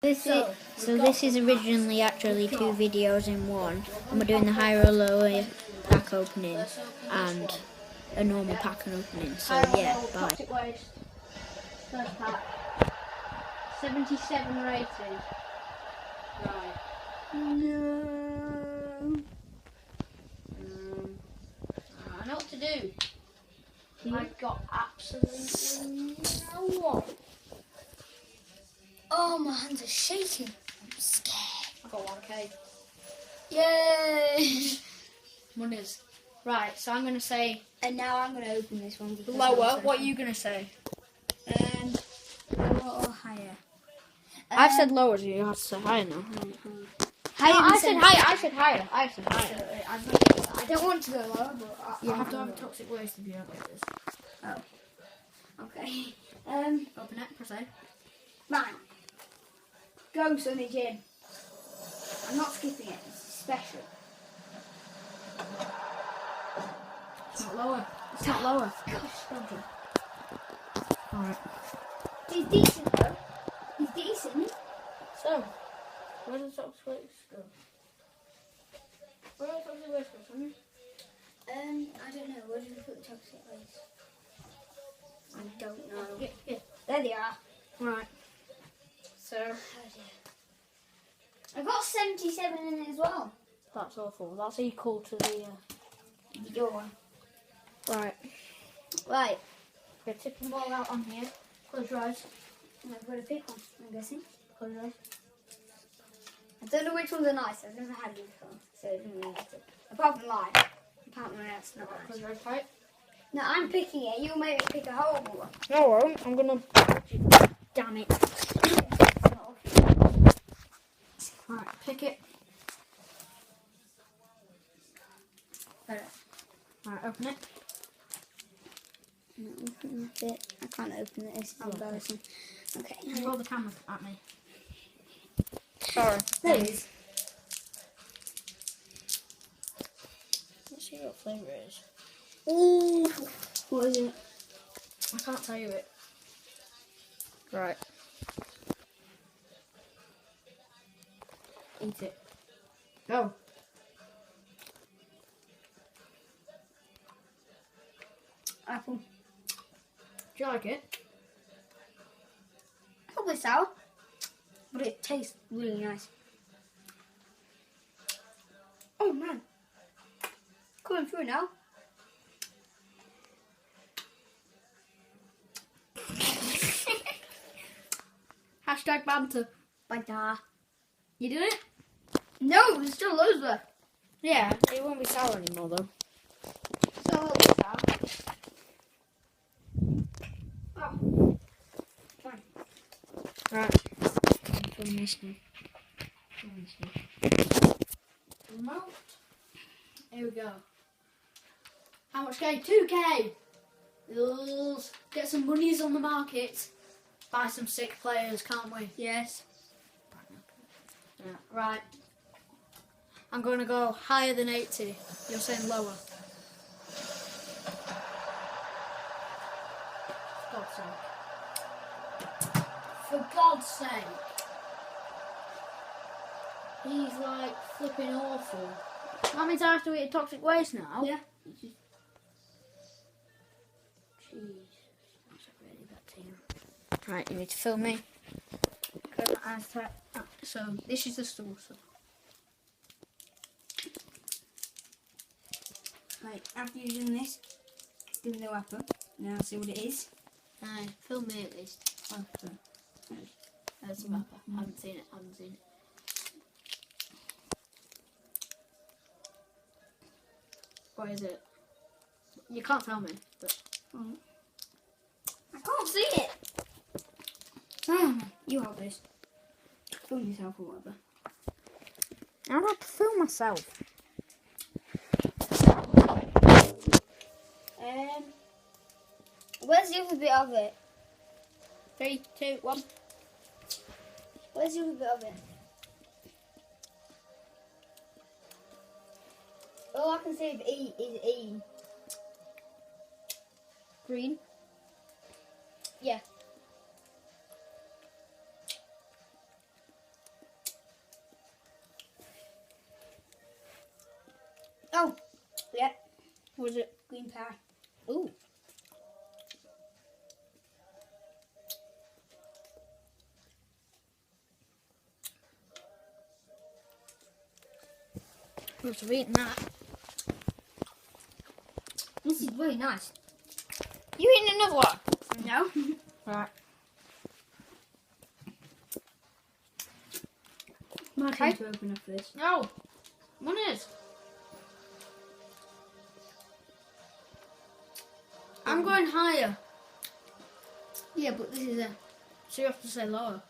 This is originally actually two videos in one, and we're doing the higher or lower pack opening and a normal pack opening. So yeah, bye. First pack. 77 rated. Right. No. I know what to do. I've got absolutely no one. Oh, my hands are shaking. I'm scared. I've got 1k. Yay! Monies. Right, so I'm going to say And now I'm going to open this one. lower. What are you going to say? Lower or higher? I've said lower, so you have to say higher now. Higher. No, I said higher. I said higher. I don't want to go lower, but You have to have a toxic waste if you don't get this. Oh. Okay. Open it, press A. Right. Go, Sonny Jim. I'm not skipping it. It's special. It's not lower. It's not lower. Alright. He's decent though. He's decent. So, where does the toxic waste go? Where does the toxic waste go, Sonny? I don't know. Where did we put the toxic waste? I don't know. Yeah. There they are. Right. So, Oh dear. I've got 77 in it as well. that's awful. That's equal to the... Your one. Right. Right. We're tipping the ball out on here. Close your eyes. I've got to pick one, I'm guessing. Close your eyes. I don't know which ones are nice. I've never had these before, so it doesn't really matter. Apart from mine. Apart from that's not Close nice. your eyes tight. No, I'm picking it. You make me pick a horrible one. No, I won't. I'm gonna... Damn it. Right, pick it. Better. Right, open it. No, that's it. I can't open it. It's embarrassing. Okay. Roll the camera at me. Sorry. There it is. Let's see what flavour it is. Ooh. What is it? I can't tell you it. Right. Eat it. Go. Apple. Do you like it? Probably sour, but it tastes really nice. Oh man, coming through now. Hashtag banter. Bye. You did it? No, there's still loads left. Yeah, it won't be sour anymore though. So it'll be sour. Oh, fine. Right. Film this now. Remote. Here we go. How much K? 2k! Let's get some monies on the market. Buy some sick players, can't we? Yes. Yeah. Right. I'm going to go higher than 80. You're saying lower. For God's sake. For God's sake. He's like flipping awful. That means I have to eat a toxic waste now? Yeah. Jeez. That's a really bad thing. Right, you need to film me. Close my eyes tight. Oh, so, this is the sauce. Right, after you've done this, do the wrapper. Now see what it is. Film me at least. Oh, sorry. There's the wrapper. I haven't seen it. What is it? You can't tell me, but... I can't see it. You hold this. Film yourself or whatever. I don't have to film myself. Where's the other bit of it? 3, 2, 1. Where's the other bit of it? All I can see of E is E. Green? Yeah. Was it green pie? Ooh. What's eating that? This is really nice. You eating another one? No? Right. My Okay. turn to open up this. No. One is. I'm going higher. Yeah, but this is a So you have to say lower.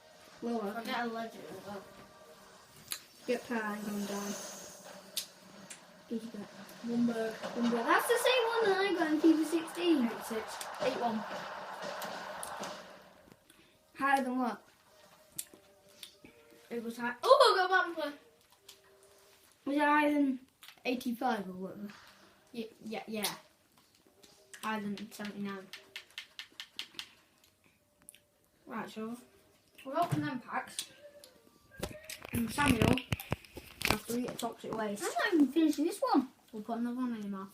lower. I get a legend as well. Get pie going down. Did you get Bloomberg. Bloomberg? That's the same one that I got in FIFA 16. 8-6. 8-1. Higher than what? It was high. Oh, I got back and play. Was it higher than 85 or whatever? Yeah. Higher than 79. Right, so we'll open them packs. And Samuel, after eat a toxic waste, I'm not even finishing this one. we'll put another one in your mouth.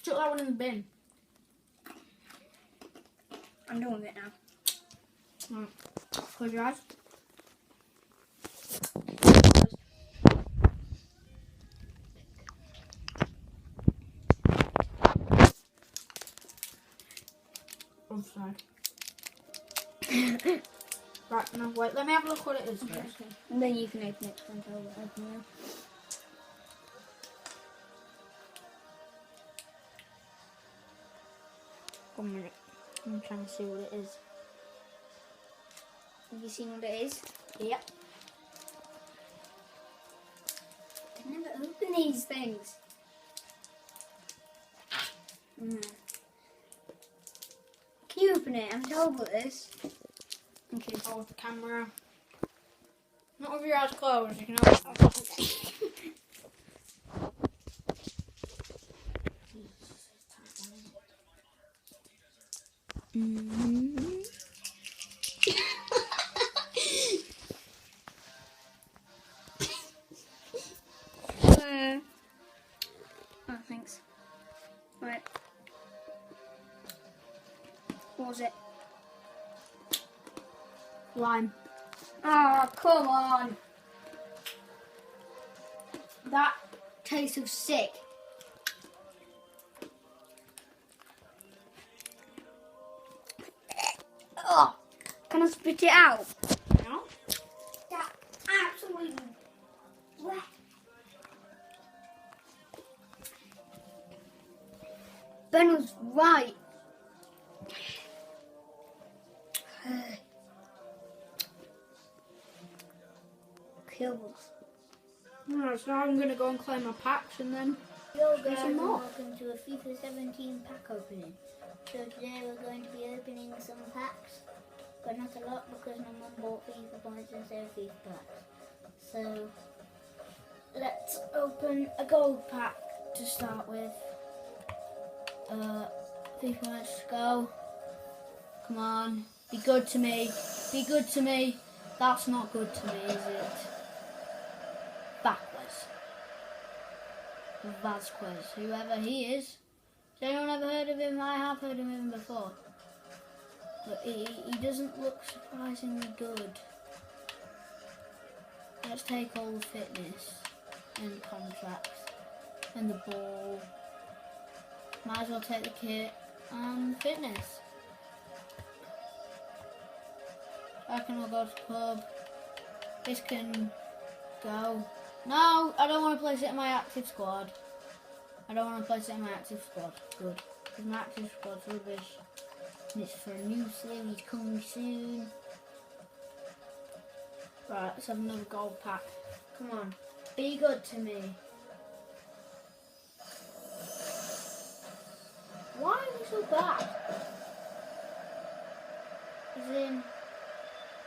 Chuck that one in the bin. I'm done with it now. Right. Close your eyes. Other side. Right, now wait, let me have a look what it is first. And then you can open it and I'll open it. One minute. I'm trying to see what it is. Have you seen what it is? Yep. I never open these things. Can you open it? I'm terrible at this. Okay. Hold the camera. Not with your eyes closed, you can open it. Oh, thanks. Right. What was it? Lime. Oh, come on. That tastes so sick. Oh, can I spit it out? No? That absolutely wet. Ben was right. Kills. Alright, so now I'm going to go and claim my packs and then... Hello Do guys some and more. welcome to a FIFA 17 pack opening. So today we're going to be opening some packs, but not a lot because my mum bought FIFA points instead of FIFA packs. So let's open a gold pack to start with. FIFA points, go. Come on, be good to me. Be good to me. That's not good to me, is it? Backwards. Vasquez, whoever he is. Has anyone ever heard of him? I have heard of him before. But he doesn't look surprisingly good. Let's take all the fitness and contracts and the ball. Might as well take the kit and fitness. I can all go to club. This can go. No, I don't want to place it in my active squad. I don't want to place it in my active squad. Good. Because my active squad's rubbish. And it's for a new series coming soon. Right, let's have another gold pack. Come on. Be good to me. Why are you so bad? As in,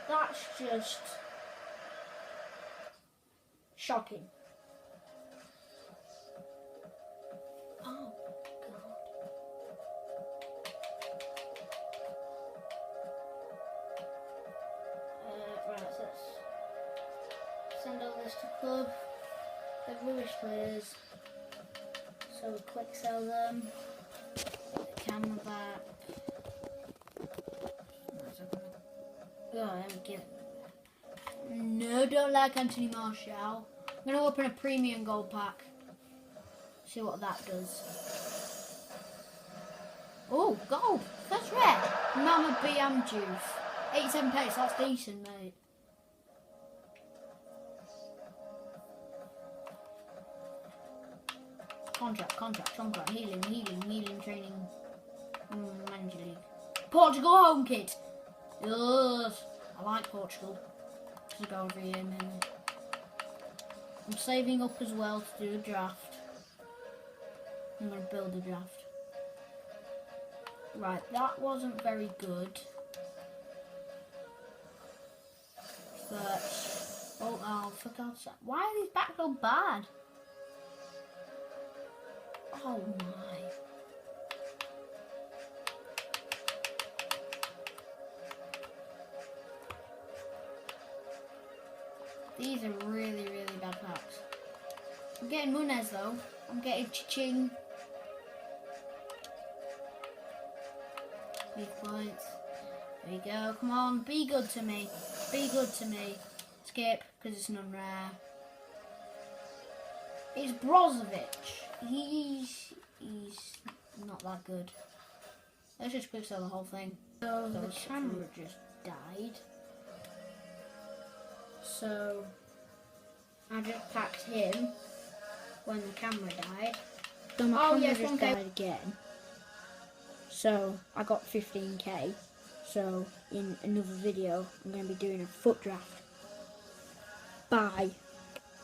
that's just shocking. Oh, God. Right, so let's send all this to club. They're rubbish players. So we quick sell them. Put the camera back. Oh, there we go. No, don't like Anthony Martial. I'm going to open a premium gold pack. See what that does. Oh, gold. That's rare. Mama BM juice. 87 pace. That's decent, mate. Contract. Healing training. Manager league. Portugal home kit. Yes. I like Portugal. To go over here, man. I'm saving up as well to do a draft. I'm going to build a draft. Right, that wasn't very good. But, oh, for God's sake. Why are these back so bad? Oh my. These are really bad packs. I'm getting Munez though. I'm getting Ching. Big points. There you go. Come on, be good to me. Be good to me. Skip, because it's non-rare. It's Brozovic. He's not that good. Let's just quick sell the whole thing. So the camera just died. So I just packed him when the camera died. So my camera just died again. So I got 15k. So in another video I'm going to be doing a foot draft. Bye.